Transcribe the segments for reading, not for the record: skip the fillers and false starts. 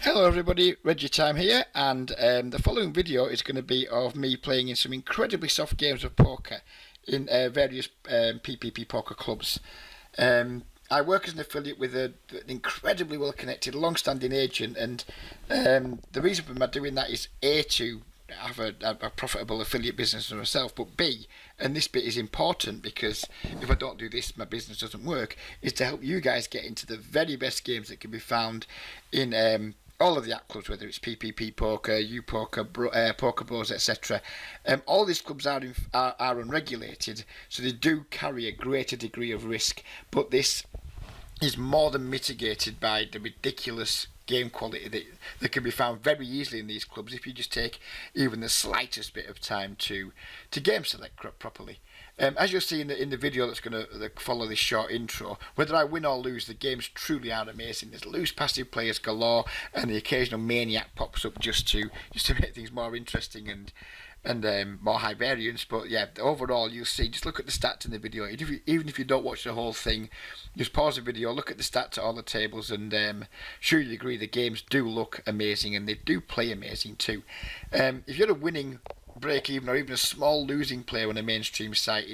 Hello everybody, Reggie Time here, and the following video is going to be of me playing in some incredibly soft games of poker in various PPP poker clubs. I work as an affiliate with an incredibly well-connected, long-standing agent, and the reason for my doing that is A, to have a profitable affiliate business for myself, but B, and this bit is important because if I don't do this my business doesn't work, is to help you guys get into the very best games that can be found in all of the app clubs, whether it's PPP Poker, UPoker, Poker Bros, etc. All these clubs are unregulated, so they do carry a greater degree of risk, but this is more than mitigated by the ridiculous game quality that can be found very easily in these clubs if you just take even the slightest bit of time to game select properly. As you'll see in the video that's going to follow this short intro, whether I win or lose, the games truly are amazing. There's loose passive players galore, and the occasional maniac pops up just to make things more interesting and more high variance. But yeah, overall you'll see, just look at the stats in the video. Even if you don't watch the whole thing, just pause the video, look at the stats at all the tables, and sure you agree the games do look amazing and they do play amazing too. If you're a winning, break even, or even a small losing player on a mainstream site,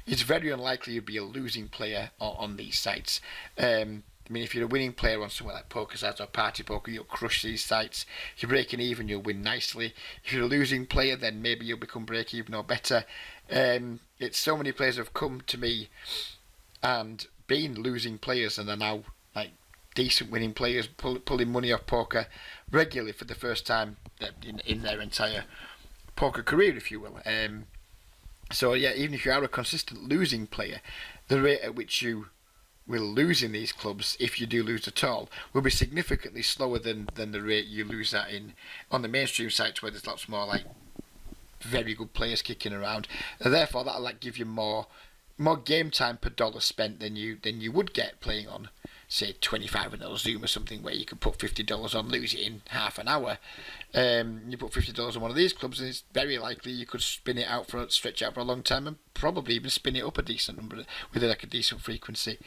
it's very unlikely you'll be a losing player on these sites. I mean, if you're a winning player on somewhere like PokerSites or Party Poker, you'll crush these sites. If you're breaking even, you'll win nicely. If you're a losing player, then maybe you'll become break even or better. It's so many players have come to me and been losing players and are now like decent winning players, pulling money off poker regularly for the first time in their entire poker career, if you will. So yeah, even if you are a consistent losing player, the rate at which you will lose in these clubs, if you do lose at all, will be significantly slower than the rate you lose at on the mainstream sites where there's lots more like very good players kicking around. And therefore that'll like give you more game time per dollar spent than you would get playing on, say, 25 and Zoom or something, where you could put $50 on, lose it in half an hour. You put $50 on one of these clubs and it's very likely you could stretch it out for a long time and probably even spin it up a decent number with like a decent frequency.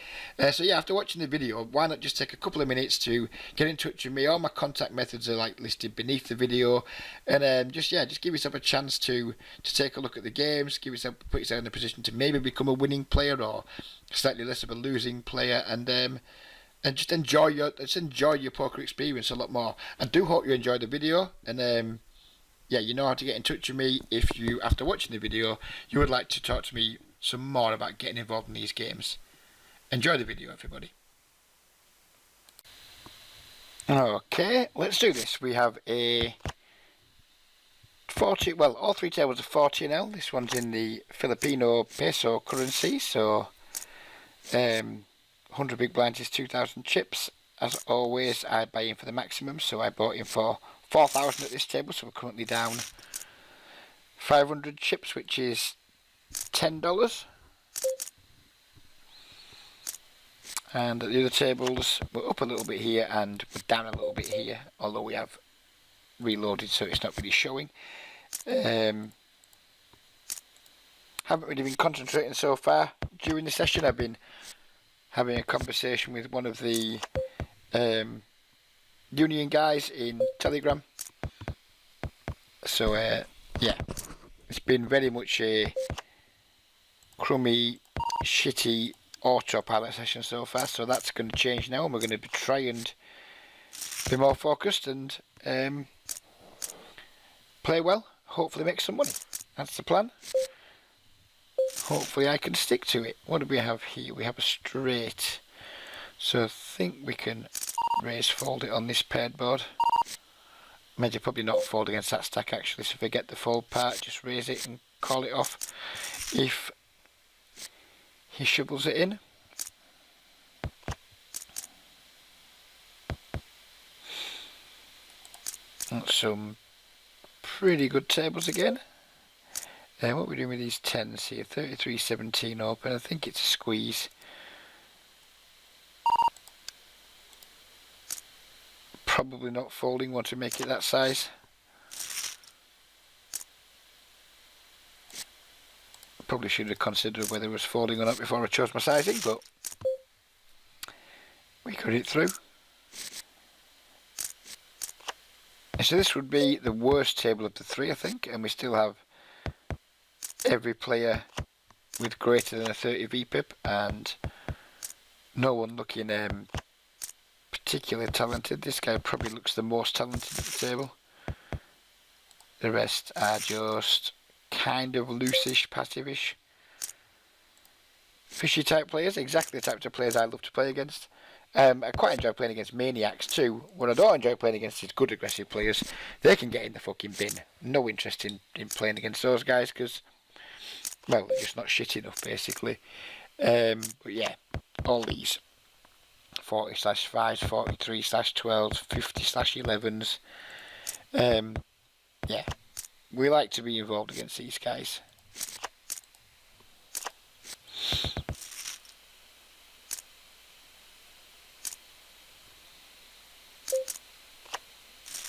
So yeah, after watching the video, why not just take a couple of minutes to get in touch with me? All my contact methods are like listed beneath the video, and just give yourself a chance to take a look at the games, put yourself in a position to maybe become a winning player or slightly less of a losing player, and just enjoy your poker experience a lot more. I do hope you enjoyed the video, and yeah, you know how to get in touch with me if you, after watching the video, you would like to talk to me some more about getting involved in these games. Enjoy the video, everybody. Okay, let's do this. We have a 40, well, all three tables are 40 now. This one's in the Filipino peso currency, so 100 big blinds is 2,000 chips. As always, I buy in for the maximum, so I bought in for 4,000 at this table, so we're currently down 500 chips, which is $10. And at the other tables, we're up a little bit here and we're down a little bit here, although we have reloaded, so it's not really showing. Haven't really been concentrating so far during the session. I've been having a conversation with one of the union guys in Telegram. So yeah, it's been very much a crummy, shitty autopilot session so far, so that's going to change now, and we're going to try and be more focused and play well, hopefully make some money. That's the plan. Hopefully I can stick to it. What do we have here? We have a straight, so I think we can raise fold it on this paired board. Maybe probably not fold against that stack actually, so if I get the fold part, just raise it and call it off if he shovels it in. That's some pretty good tables again. What are we doing with these 10s here? 33-17 open. I think it's a squeeze. Probably not folding once we make it that size. Probably should have considered whether it was folding or not before I chose my sizing, but we got it through. So this would be the worst table of the three, I think, and we still have every player with greater than a 30 VPIP and no one looking particularly talented. This guy probably looks the most talented at the table. The rest are just kind of loosish, passive-ish, fishy type players, exactly the type of players I love to play against. I quite enjoy playing against maniacs too. What I don't enjoy playing against is good aggressive players. They can get in the fucking bin. No interest in playing against those guys because, well, they're just not shit enough basically. But yeah, all these 40/5s, 43/12s, 50/11s. Yeah, we like to be involved against these guys.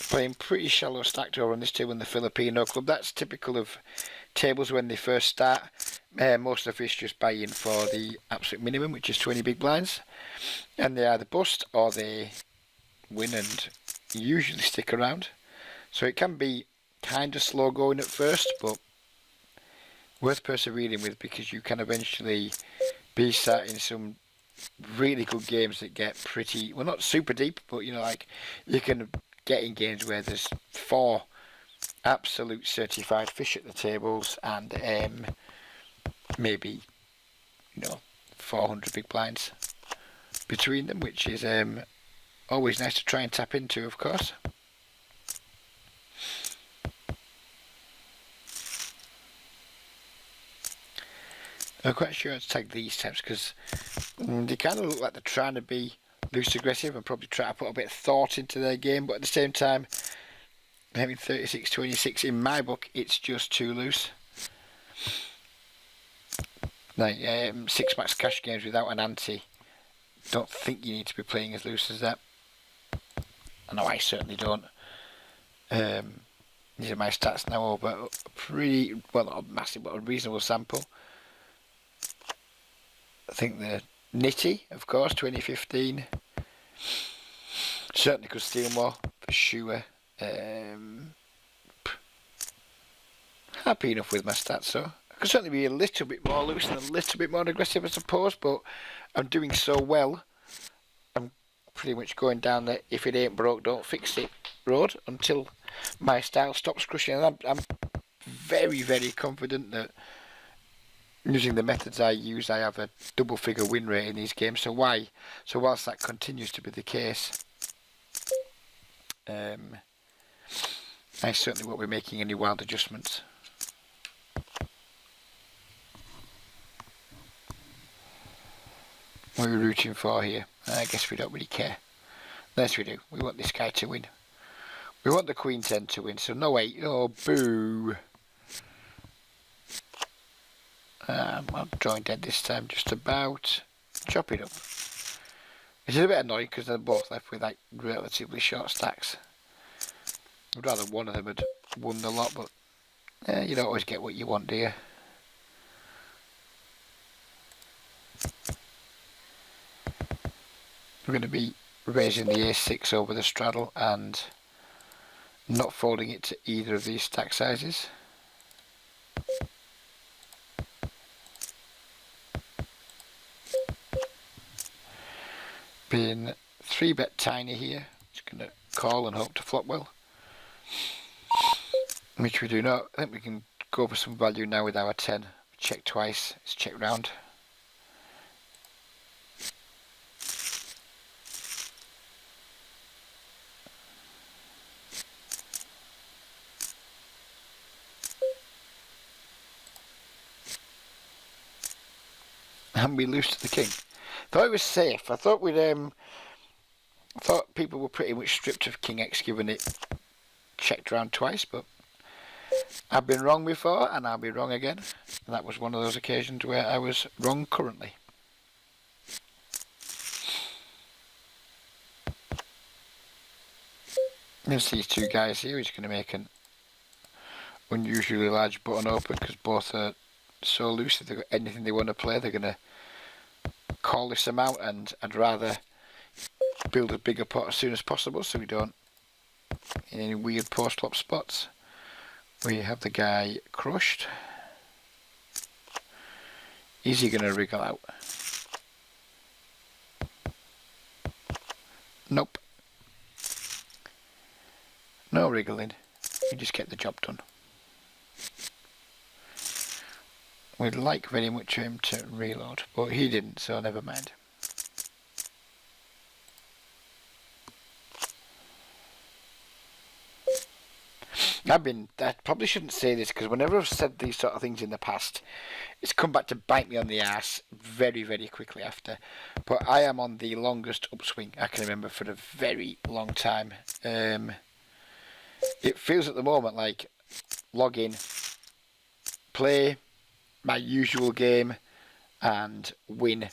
Playing pretty shallow stacked over on this table in the Filipino club. That's typical of tables when they first start. Most of the fish just buy in for the absolute minimum, which is 20 big blinds, and they either bust or they win and usually stick around. So it can be kind of slow going at first, but worth persevering with because you can eventually be sat in some really good games that get pretty, well, not super deep, but you know, like you can get in games where there's 4 absolute certified fish at the tables and maybe, you know, 400 big blinds between them, which is always nice to try and tap into, of course. I'm quite sure I'd take these types because they kind of look like they're trying to be loose aggressive and probably try to put a bit of thought into their game, but at the same time, having 36/26 in my book, it's just too loose. Like 6 max cash games without an ante, don't think you need to be playing as loose as that. I know I certainly don't. These are my stats now over a pretty, well, not a massive, but a reasonable sample. I think the Nitty, of course, 2015. Certainly could steal more, for sure. Happy enough with my stats, so I could certainly be a little bit more loose and a little bit more aggressive, I suppose, but I'm doing so well. I'm pretty much going down the if it ain't broke, don't fix it road until my style stops crushing. And I'm very, very confident that using the methods I use, I have a double-figure win rate in these games. So whilst that continues to be the case, I certainly won't be making any wild adjustments. What are we rooting for here? I guess we don't really care. Yes, we do. We want this guy to win. We want the Queen 10 to win. So no 8. Oh, boo. I'm drawing dead this time, just about. Chop it up. It's a bit annoying because they're both left with like relatively short stacks. I'd rather one of them had won the lot, but you don't always get what you want, do you? We're going to be raising the A6 over the straddle and not folding it to either of these stack sizes. Being 3-bet tiny here, just going to call and hope to flop well. Which we do not. I think we can go for some value now with our 10. Check twice, it's check round. And we lose to the king. Thought it was safe. I thought thought people were pretty much stripped of King X given it checked round twice, but I've been wrong before and I'll be wrong again. And that was one of those occasions where I was wrong currently. There's these two guys here. He's going to make an unusually large button open because both are so loose. If they've got anything they want to play, they're going to call this amount, and I'd rather build a bigger pot as soon as possible so we don't in any weird post-flop spots. We have the guy crushed. Is he going to wriggle out? Nope. No wriggling. You just get the job done. We'd like very much him to reload, but he didn't, so never mind. I probably shouldn't say this, because whenever I've said these sort of things in the past, it's come back to bite me on the ass very, very quickly after. But I am on the longest upswing I can remember for a very long time. It feels at the moment like log in, play my usual game, and win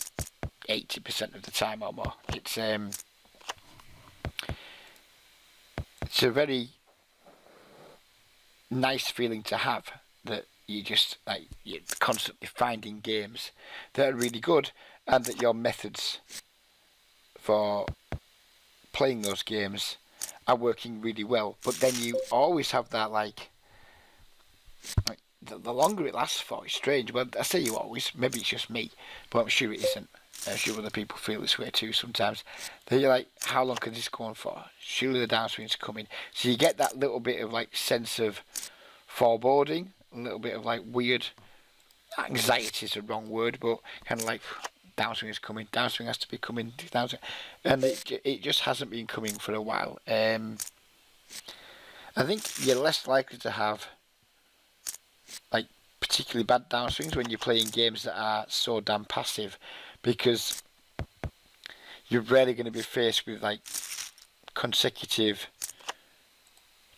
80% of the time or more. It's a very nice feeling to have, that you're constantly finding games that are really good, and that your methods for playing those games are working really well. But then you always have that the longer it lasts for, it's strange. Well, I say you always, maybe it's just me, but I'm sure it isn't. I'm sure other people feel this way too sometimes. They're like, how long can this go on for? Surely the downswing's coming. So you get that little bit of sense of foreboding, a little bit of weird anxiety is the wrong word, but kind of downswing is coming, downswing has to be coming, downswing, and it just hasn't been coming for a while. I think you're less likely to have particularly bad downswings when you're playing games that are so damn passive, because you're rarely going to be faced with consecutive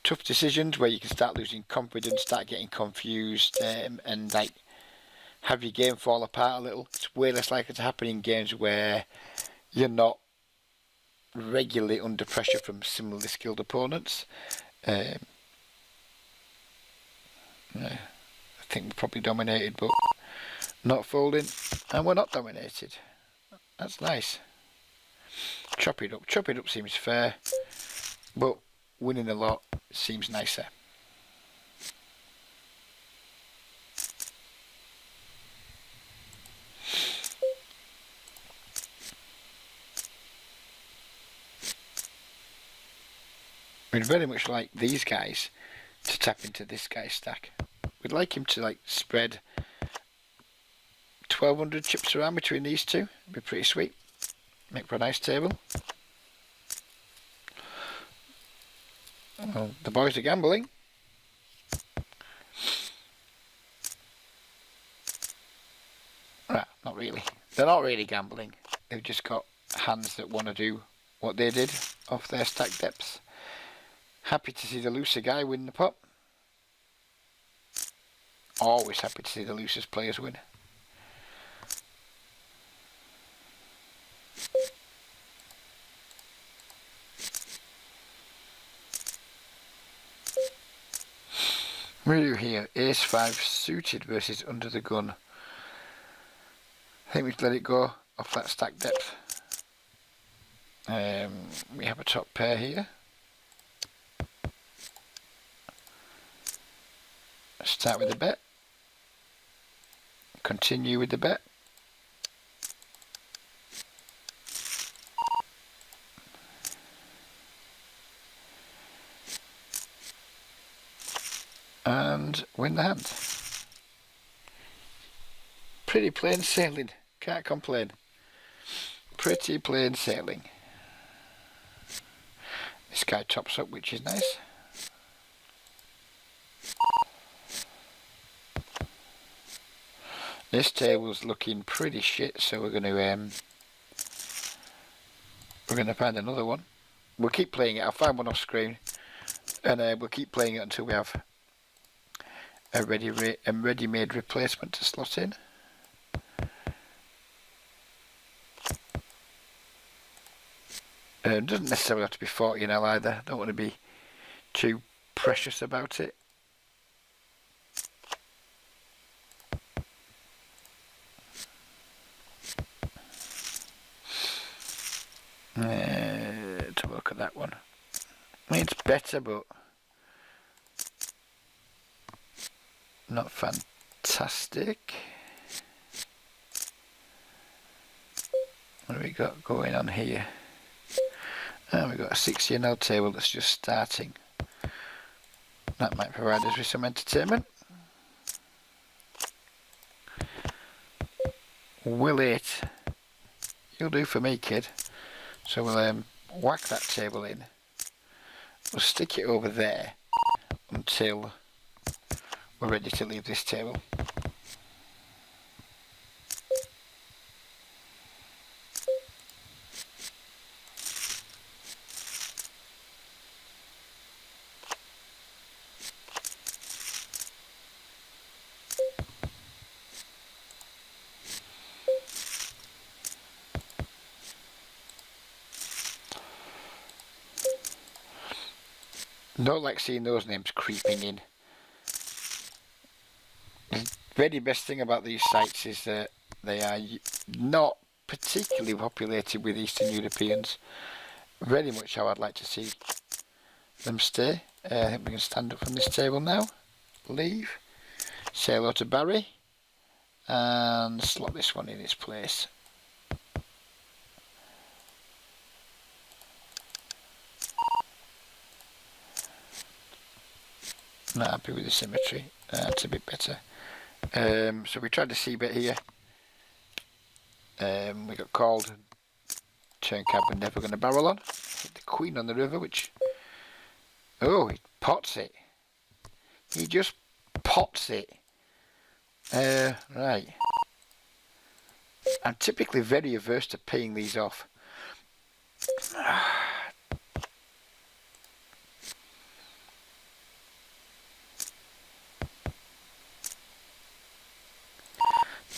tough decisions where you can start losing confidence, start getting confused, and have your game fall apart a little. It's way less likely to happen in games where you're not regularly under pressure from similarly skilled opponents. I think we're probably dominated, but not folding, and we're not dominated. That's nice. Chop it up. Chop it up seems fair, but winning a lot seems nicer. We'd very much like these guys to tap into this guy's stack. We'd like him to spread 1,200 chips around between these two. It'd be pretty sweet. Make for a nice table. Well, the boys are gambling. Right, not really. They're not really gambling. They've just got hands that want to do what they did off their stack depths. Happy to see the looser guy win the pot. Always happy to see the loosest players win. We do here ace 5 suited versus under the gun. I think we should let it go off that stack depth. We have a top pair here. Start with the bet. Continue with the bet. And win the hand. Pretty plain sailing. Can't complain. Pretty plain sailing. This guy tops up, which is nice. This table's looking pretty shit, so we're going to find another one. We'll keep playing it. I'll find one off screen, and we'll keep playing it until we have a ready-made replacement to slot in. It doesn't necessarily have to be 40-0 either. Don't want to be too precious about it. To look at that one. I mean, it's better, but not fantastic. What have we got going on here? Oh, we've got a 6 year node table that's just starting. That might provide us with some entertainment. Will it? You'll do for me, kid. So we'll whack that table in. We'll stick it over there until we're ready to leave this table. Don't like seeing those names creeping in. The very best thing about these sites is that they are not particularly populated with Eastern Europeans. Very much how I'd like to see them stay. I think we can stand up from this table now. Leave. Say hello to Barry. And slot this one in its place. Not happy with the symmetry. That's a bit better. So we tried the C bit here. We got called. Turn cab we're never going to barrel on. Hit the queen on the river, which... Oh, he pots it. He just pots it. Right. I'm typically very averse to paying these off.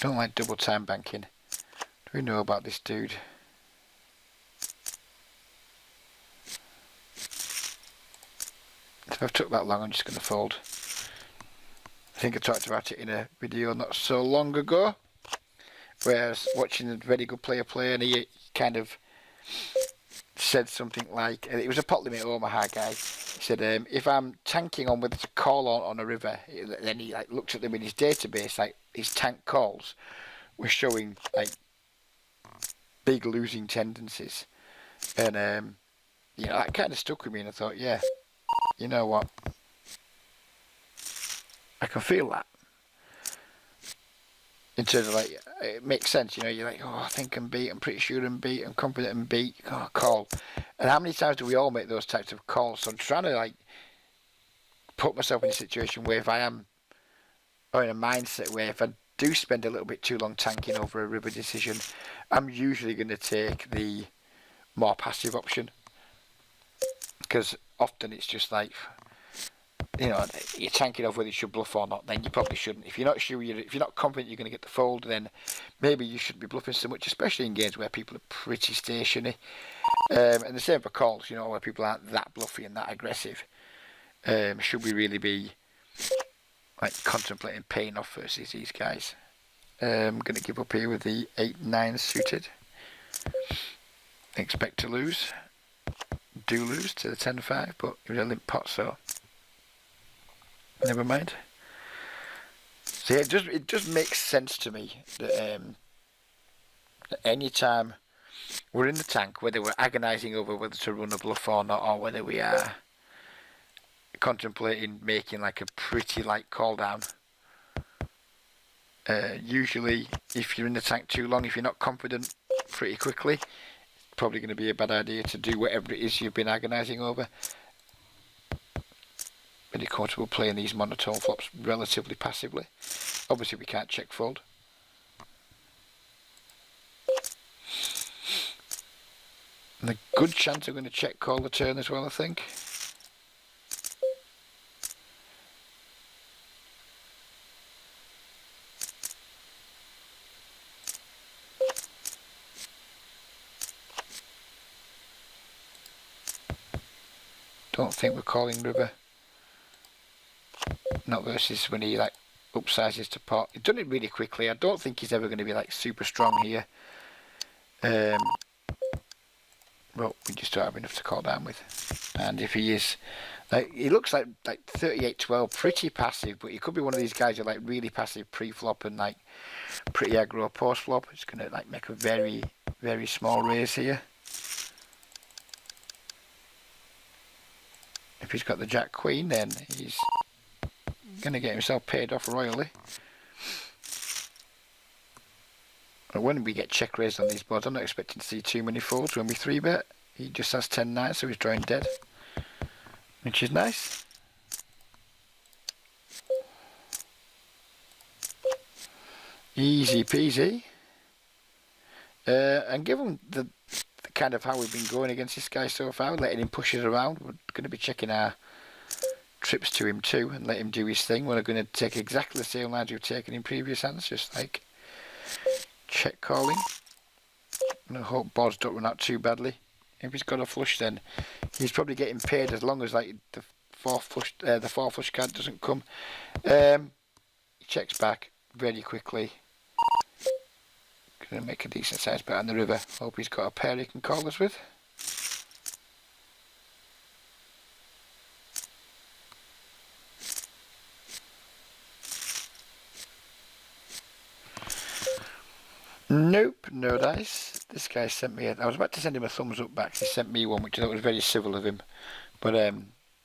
Don't like double time banking. Do we know about this dude? If I've took that long, I'm just going to fold. I think I talked about it in a video not so long ago, where I was watching a very good player play, and he kind of said something like, it was a pot limit Omaha guy. He said, if I'm tanking on whether to call on a river, then he like looked at them in his database, like his tank calls were showing like big losing tendencies, and you know, that kind of stuck with me, and I thought, yeah, you know what, I can feel that. In terms of like, it makes sense, you know, you're like, oh, I think I'm beat, I'm pretty sure I'm beat, I'm confident I'm beat, oh, call. And how many times do we all make those types of calls? So I'm trying to like put myself in a situation where if I am, or in a mindset where if I do spend a little bit too long tanking over a river decision, I'm usually going to take the more passive option. Because often it's just like, you know, you're tanking over whether you should bluff or not, then you probably shouldn't. If you're not sure, if you're not confident you're going to get the fold, then maybe you shouldn't be bluffing so much, especially in games where people are pretty stationary. And the same for calls, you know, where people aren't that bluffy and that aggressive. Should we really be like contemplating paying off versus these guys? I'm going to give up here with the 8-9 suited. Expect to lose. Do lose to the 10-5, but it was a limp pot, so never mind. So yeah, it just makes sense to me that any time we're in the tank, whether we're agonising over whether to run a bluff or not, or whether we are contemplating making like a pretty light call down, usually if you're in the tank too long, if you're not confident pretty quickly, it's probably going to be a bad idea to do whatever it is you've been agonising over. Really comfortable playing these monotone flops relatively passively. Obviously we can't check fold. And a good chance I'm going to check call the turn as well, I think. Don't think we're calling river. Not versus when he like upsizes to pot. He's done it really quickly. I don't think he's ever going to be like super strong here. but we just don't have enough to call down with. And if he is, like, he looks like 38-12, pretty passive, but he could be one of these guys who like really passive pre-flop and like pretty aggro post-flop. It's gonna like make a very, very small raise here. If he's got the Jack Queen, then he's gonna get himself paid off royally. And when we get check raised on these boards, I'm not expecting to see too many folds when we 3-bet. He just has 10-9, so he's drawing dead, which is nice. Easy peasy. And given the kind of how we've been going against this guy so far, letting him push us around, we're going to be checking our trips to him too and let him do his thing. We're going to take exactly the same lines we've taken in previous hands, just like check calling. And I hope boards don't run out too badly. If he's got a flush, then he's probably getting paid as long as like the four flush card doesn't come. He checks back very quickly. Gonna make a decent sized bet on the river. Hope he's got a pair he can call us with. Nope, no dice. This guy sent me I was about to send him a thumbs up back. He sent me one, which I thought was very civil of him, but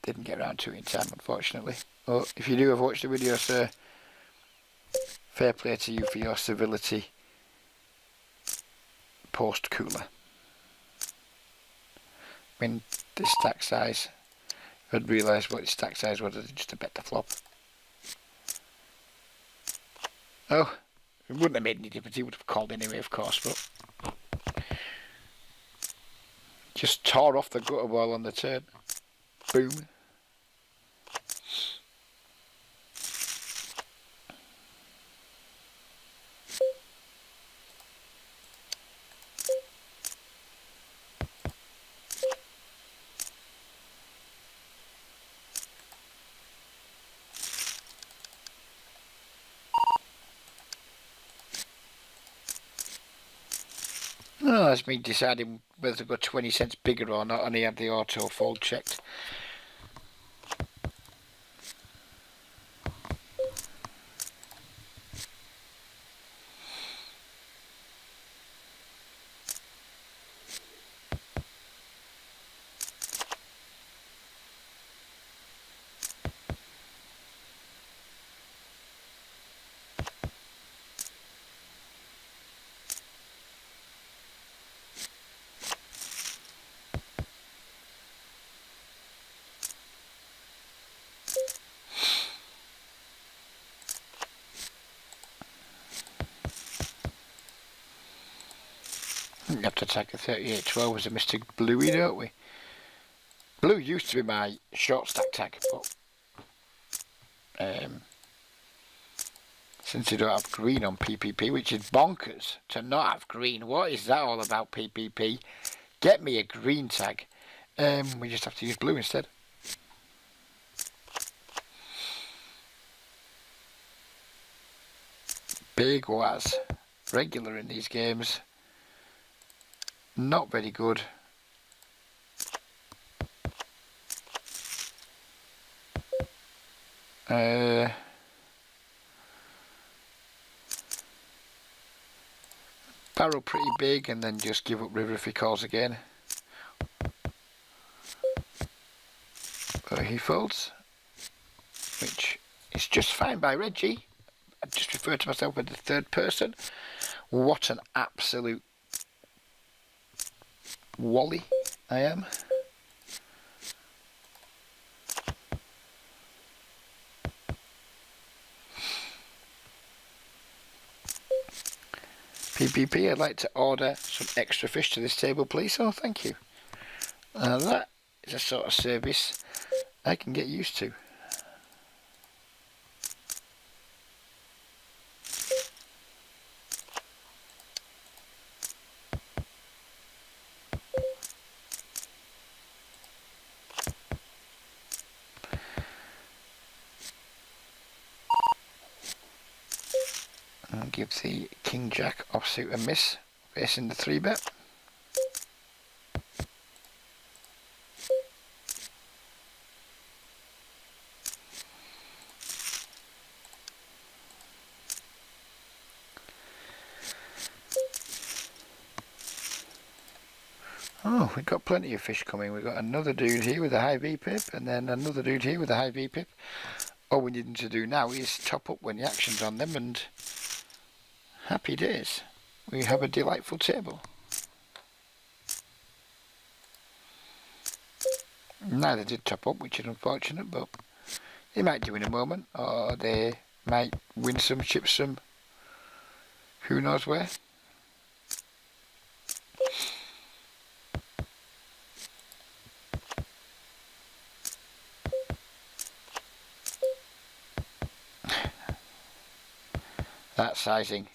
didn't get around to it in time, unfortunately. Oh, if you do have watched the video, sir, fair play to you for your civility post cooler. I mean, this stack size, I'd realised what his stack size was, just a bet the flop. Oh, it wouldn't have made any difference, he would have called anyway, of course, but just tore off the gutter ball on the turn. Boom. Oh, that's me deciding whether to go 20 cents bigger or not, and he had the auto fold checked. We have to attack a 38-12 as a Mr. Bluey, don't we? Blue used to be my short stack tag, but since you don't have green on PPP, which is bonkers to not have green. What is that all about, PPP? Get me a green tag. We just have to use blue instead. Big was regular in these games. Not very good. Barrel pretty big, and then just give up river if he calls again. He folds, which is just fine by Reggie. I just refer to myself as the third person. What an absolute wally I am. PPP, I'd like to order some extra fish to this table, please. Oh, thank you. That is a sort of service I can get used to. And give the King Jack offsuit a miss, facing the 3-bet. Oh, we've got plenty of fish coming. We've got another dude here with a high VPIP, and then another dude here with a high VPIP. All we need them to do now is top up when the action's on them, and happy days. We have a delightful table. Neither did top up, which is unfortunate, but they might do in a moment, or they might win some, chip some, who knows where. That sizing.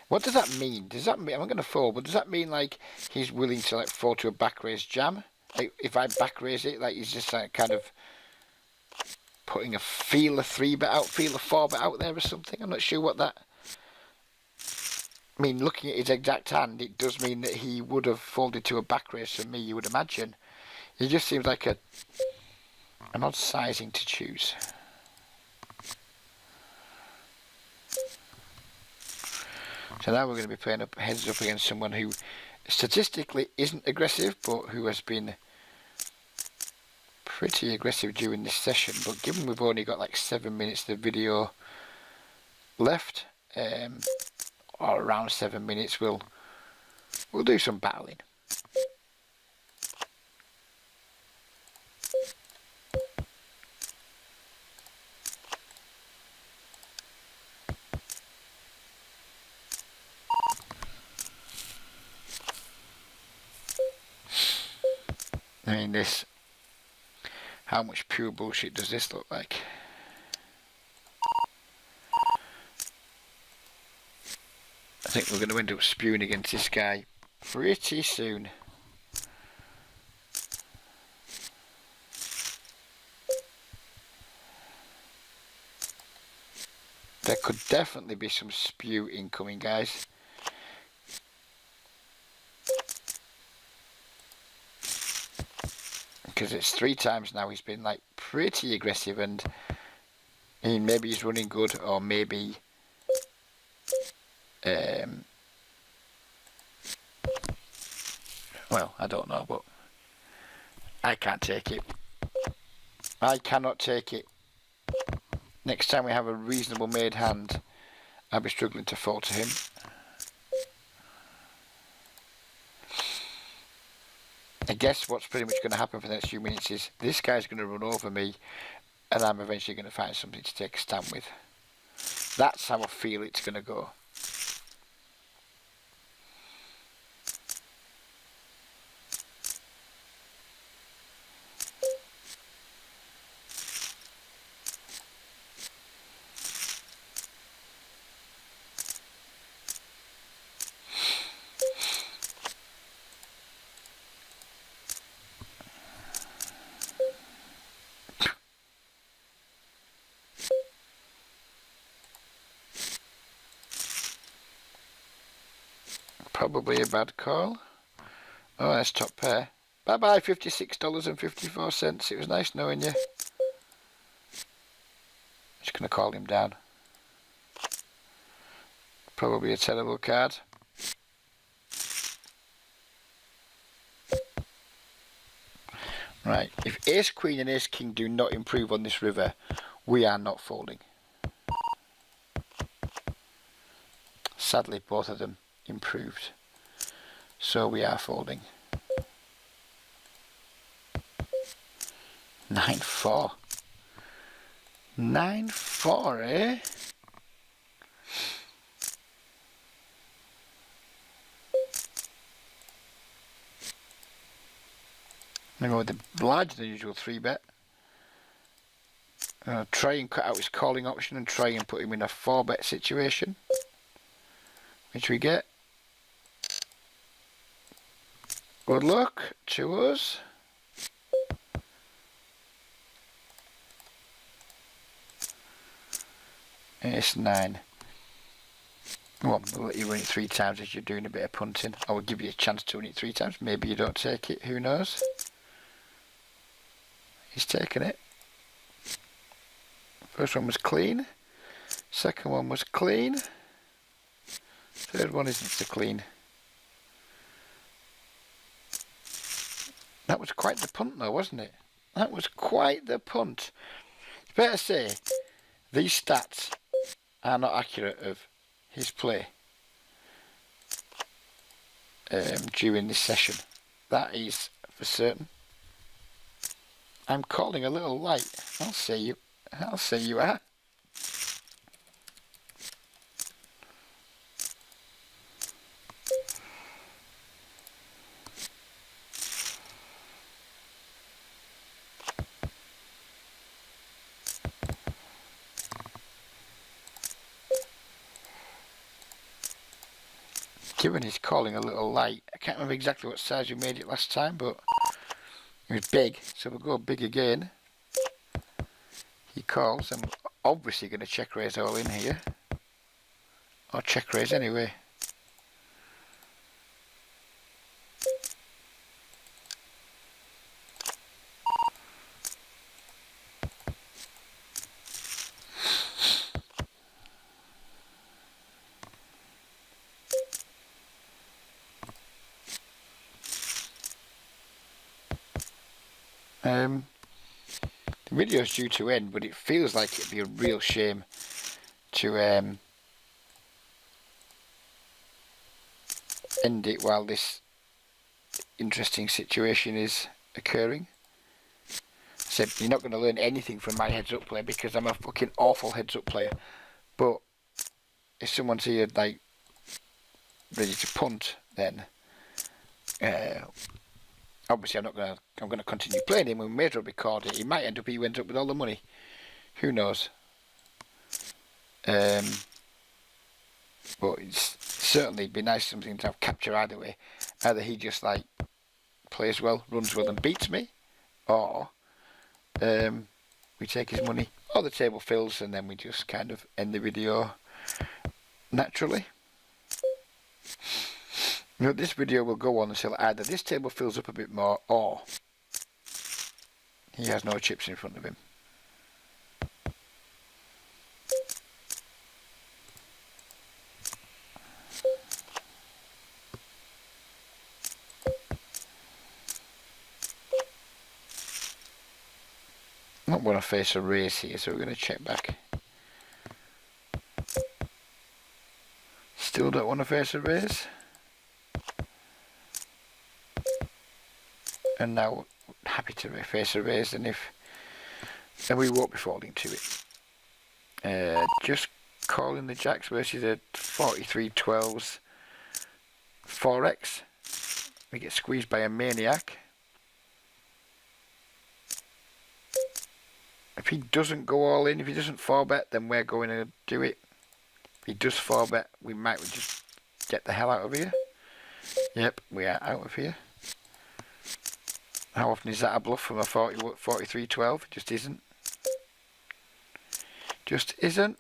What does that mean? Does that mean, I'm going to fall, but does that mean like he's willing to like fall to a back raise jam? Like if I back raise it, like he's just like kind of putting a feeler 3-bet out, feeler 4-bet out there or something? I'm not sure what that... I mean, looking at his exact hand, it does mean that he would have folded to a back raise from me, you would imagine. It just seems like an odd sizing to choose. So now we're going to be playing heads up against someone who statistically isn't aggressive, but who has been pretty aggressive during this session. But given we've only got like 7 minutes of the video left, or around 7 minutes, we'll do some battling. I mean, this, how much pure bullshit does this look like? I think we're going to end up spewing against this guy pretty soon. There could definitely be some spew incoming, guys. Because it's 3 times now he's been like pretty aggressive, and I mean, maybe he's running good, or maybe well, I don't know, but I can't take it. I cannot take it. Next time we have a reasonable made hand, I'll be struggling to fall to him. I guess what's pretty much going to happen for the next few minutes is this guy's going to run over me, and I'm eventually going to find something to take a stand with. That's how I feel it's going to go. Probably a bad call. Oh, that's top pair. Bye bye, $56.54. It was nice knowing you. Just going to call him down. Probably a terrible card. Right, if Ace Queen and Ace King do not improve on this river, we are not folding. Sadly, both of them improved, so we are folding. 9-4. 9-4, eh? I'm going to go with the larger than usual 3-bet. Try and cut out his calling option and try and put him in a 4-bet situation, which we get. Good luck to us. Ace 9. Well, I'll let you win it 3 times as you're doing a bit of punting. I will give you a chance to win it 3 times. Maybe you don't take it, who knows? He's taken it. First one was clean. Second one was clean. Third one isn't so clean. That was quite the punt though, wasn't it? That was quite the punt. It's fair to say, these stats are not accurate of his play during this session. That is for certain. I'm calling a little light. I'll say you are. Given he's calling a little light, I can't remember exactly what size we made it last time, but it was big, so we'll go big again. He calls. I'm obviously going to check raise all in here, or check raise anyway. The video's due to end, but it feels like it'd be a real shame to end it while this interesting situation is occurring. So you're not going to learn anything from my heads up play because I'm a fucking awful heads up player. But if someone's here like ready to punt, then obviously I'm going to continue playing him. We may as well record it. He might end up with all the money. Who knows? But it's certainly be nice something to have capture either way. Either he just like plays well, runs well and beats me, or we take his money, or the table fills and then we just kind of end the video naturally. You know, this video will go on until either this table fills up a bit more or he has no chips in front of him. I don't want to face a raise here, so we're going to check back. Still don't want to face a raise. And now happy to face a raise, and we won't be falling to it. Just calling the jacks versus a 43-12s 4x. We get squeezed by a maniac. If he doesn't go all in, if he doesn't 4-bet, then we're going to do it. If he does 4-bet, we might just get the hell out of here. Yep, we are out of here. How often is that a bluff from a 43-12? It just isn't. Just isn't.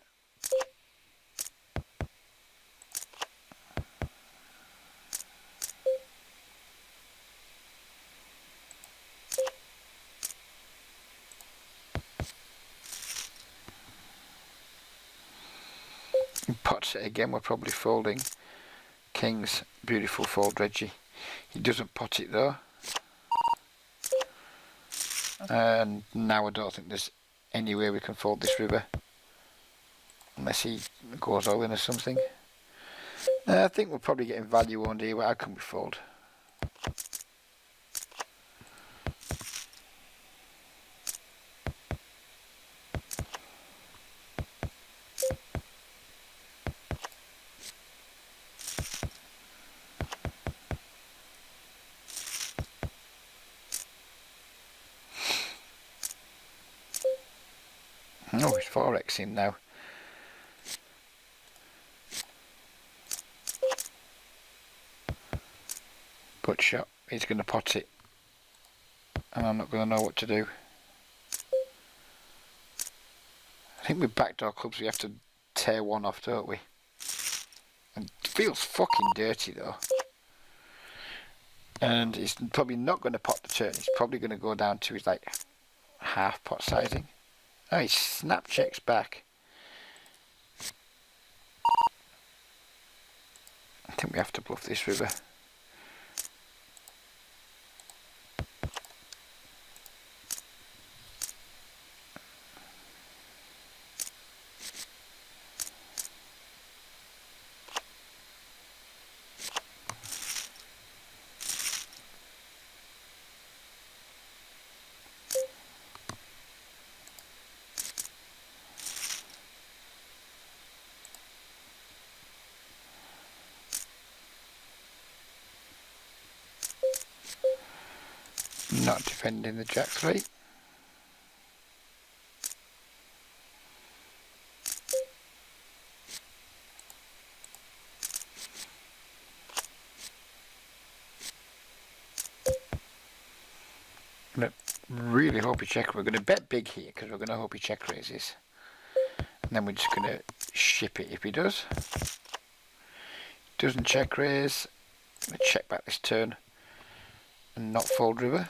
Pots it again, we're probably folding. Kings, beautiful fold, Reggie. He doesn't pot it though. And now I don't think there's any way we can fold this river. Unless he goes all in or something. I think we're probably getting value on here, but how can we fold? Oh, he's 4xing now. Good shot. He's going to pot it. And I'm not going to know what to do. I think with backdoor clubs we have to tear one off, don't we? And it feels fucking dirty though. And he's probably not going to pot the turn. He's probably going to go down to his like half pot sizing. Oh, he snap checks back. I think we have to bluff this river. Not defending the jack 3. I'm going to really hope he check. We're going to bet big here because we're going to hope he check raises. And then we're just going to ship it if he does. Doesn't check raise. I'm going to check back this turn and not fold river.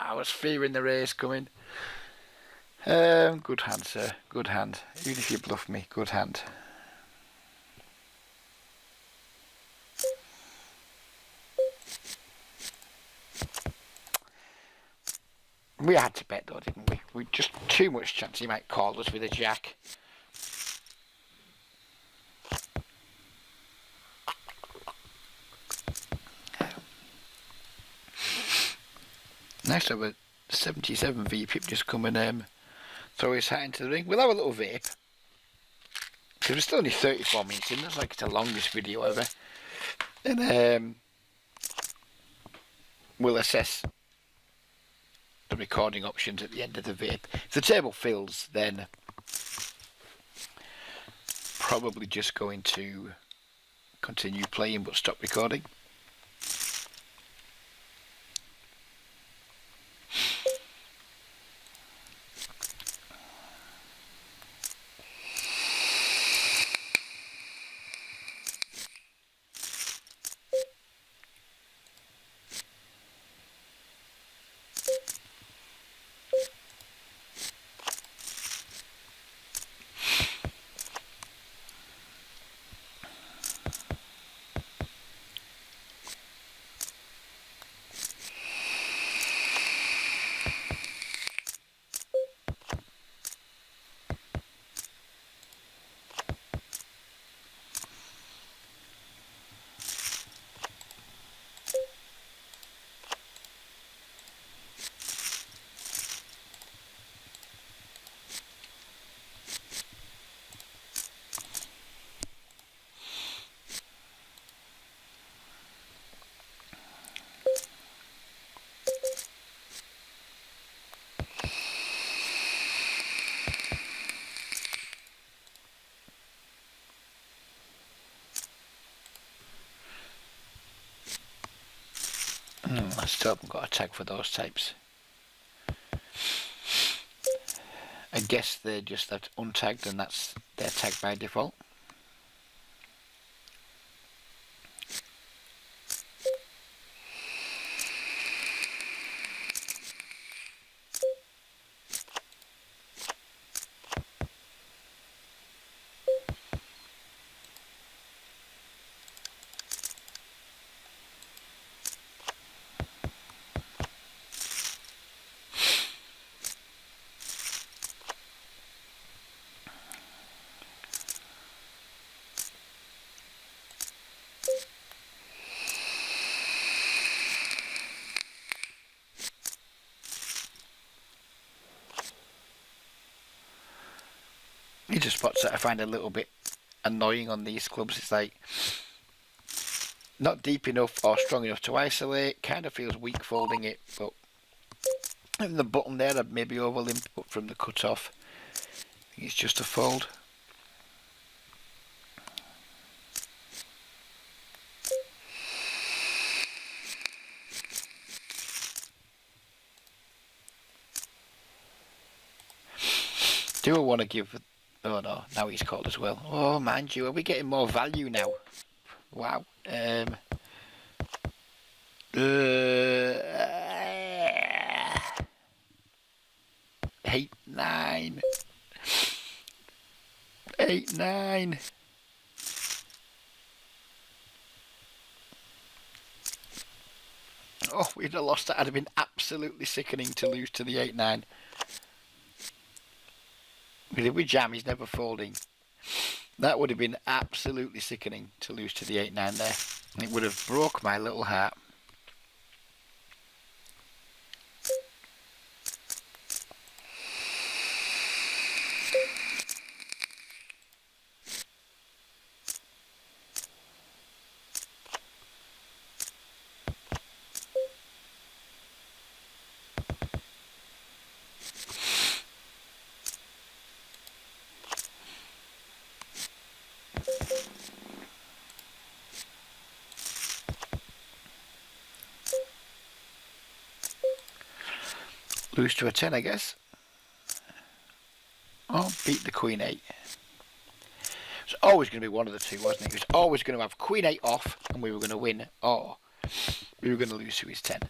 I was fearing the raise coming. Good hand, sir. Good hand. Even if you bluff me, good hand. We had to bet though, didn't we? We just too much chance he might call us with a jack. Nice to have a 77 VP just come and throw his hat into the ring. We'll have a little vape. Because we're still only 34 minutes in. That's like it's the longest video ever. And we'll assess the recording options at the end of the vape. If the table fills, then probably just going to continue playing but stop recording. I still haven't got a tag for those types. I guess they're just that untagged and that's their tag by default. These are spots that I find a little bit annoying on these clubs. It's like not deep enough or strong enough to isolate. Kind of feels weak folding it, but in the bottom there I'd maybe overlimp, but from the cut off I think it's just a fold. Do I want to give... Oh no, now he's called as well. Oh, mind you, are we getting more value now? Wow. 8-9. 8-9. Oh, we'd have lost that. I'd have been absolutely sickening to lose to the 8-9. If we jam, he's never folding. That would have been absolutely sickening to lose to the 8-9 there. It would have broke my little heart. Lose to a 10, I guess. Oh, beat the Queen 8. It's always going to be one of the two, wasn't it? It was always going to have Queen 8 off and we were going to win, or we were going to lose to his 10.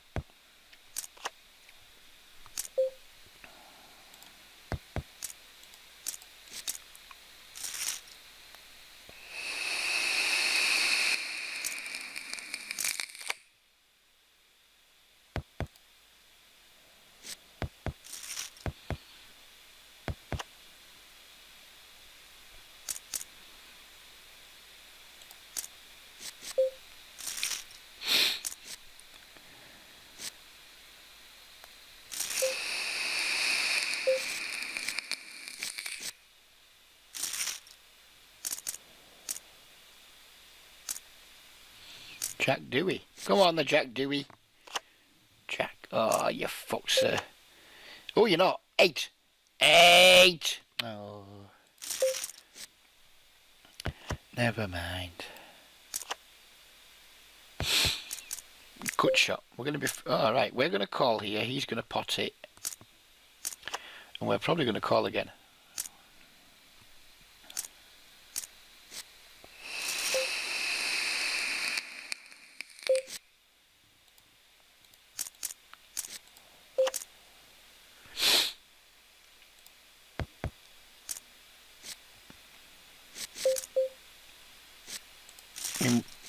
Jack Dewey. Come on, the Jack Dewey. Jack. Oh, you fuck, sir. Oh, you're not. 8. 8. Oh. Never mind. Good shot. We're going to be... All right, we're going to call here. He's going to pot it. And we're probably going to call again.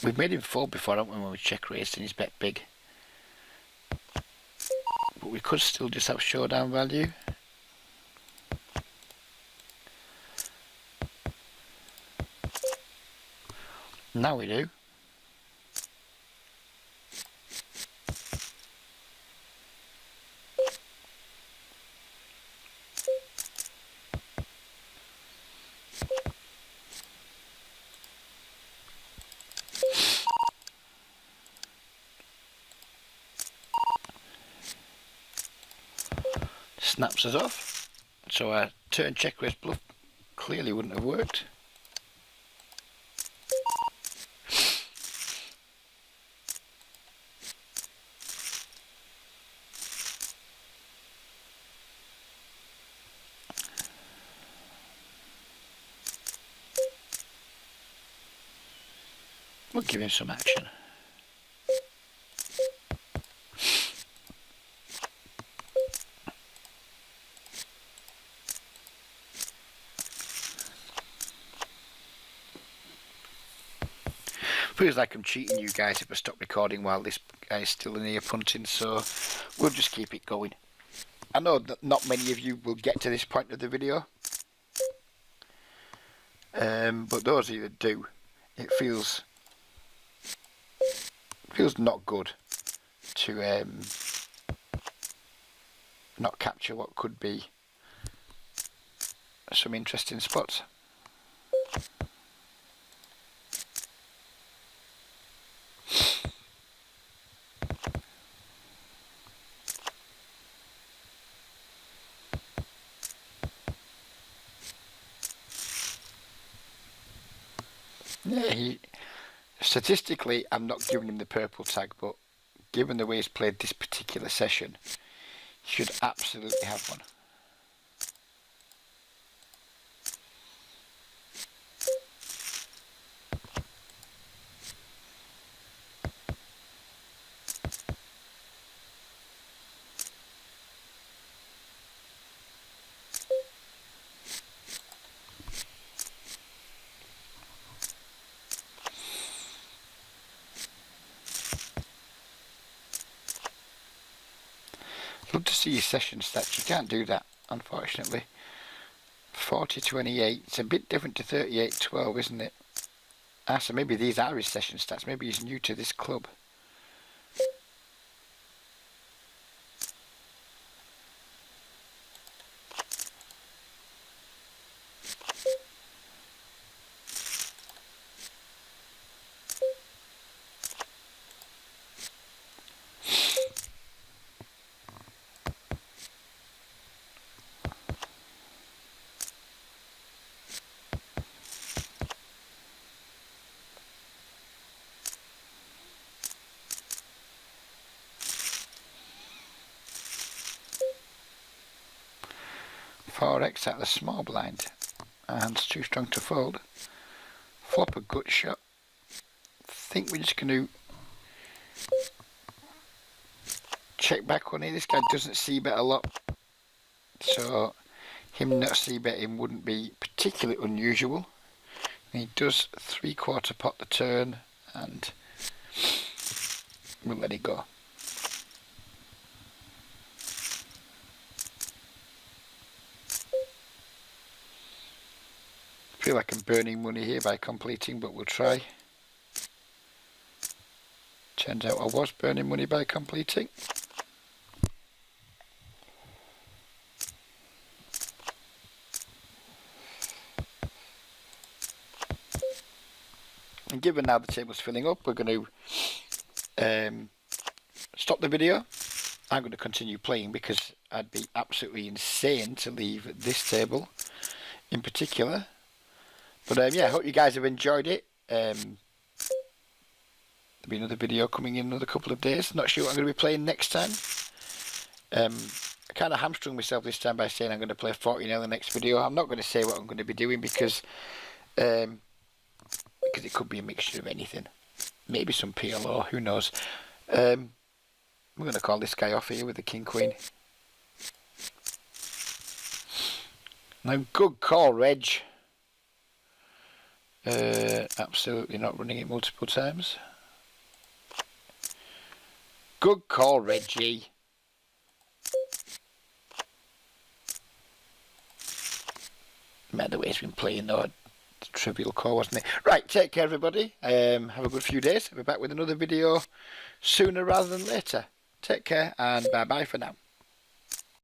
We've made him fold before, haven't we, when we check raised and he's bet big. But we could still just have showdown value. Now we do. Snaps us off. So our turn check raise bluff clearly wouldn't have worked. We'll give him some action. Feels like I'm cheating you guys if I stop recording while this guy is still in here punting, so we'll just keep it going. I know that not many of you will get to this point of the video, but those of you that do, it feels not good to not capture what could be some interesting spots. Yeah, statistically, I'm not giving him the purple tag, but given the way he's played this particular session, he should absolutely have one. Love to see your session stats. You can't do that, unfortunately. 40-28. It's a bit different to 38-12, isn't it? Ah, so maybe these are his session stats. Maybe he's new to this club. 4x out of the small blind. Our hand's too strong to fold. Flop a gut shot. I think we're just going to check back on here. This guy doesn't see bet a lot, so him not see betting wouldn't be particularly unusual. And he does 3/4 pot the turn, and we'll let it go. I feel like I'm burning money here by completing, but we'll try. Turns out I was burning money by completing. And given now the table's filling up, we're going to stop the video. I'm going to continue playing because I'd be absolutely insane to leave this table in particular. But yeah, I hope you guys have enjoyed it. There'll be another video coming in another couple of days. Not sure what I'm going to be playing next time. I kind of hamstrung myself this time by saying I'm going to play 40 in the next video. I'm not going to say what I'm going to be doing because it could be a mixture of anything. Maybe some PLO, who knows. We're going to call this guy off here with the King Queen. Now, good call, Reg. Absolutely not running it multiple times. Good call, Reggie. Man, the way he's been playing though, trivial call, wasn't it? Right, take care everybody. Have a good few days. I'll be back with another video sooner rather than later. Take care and bye bye for now.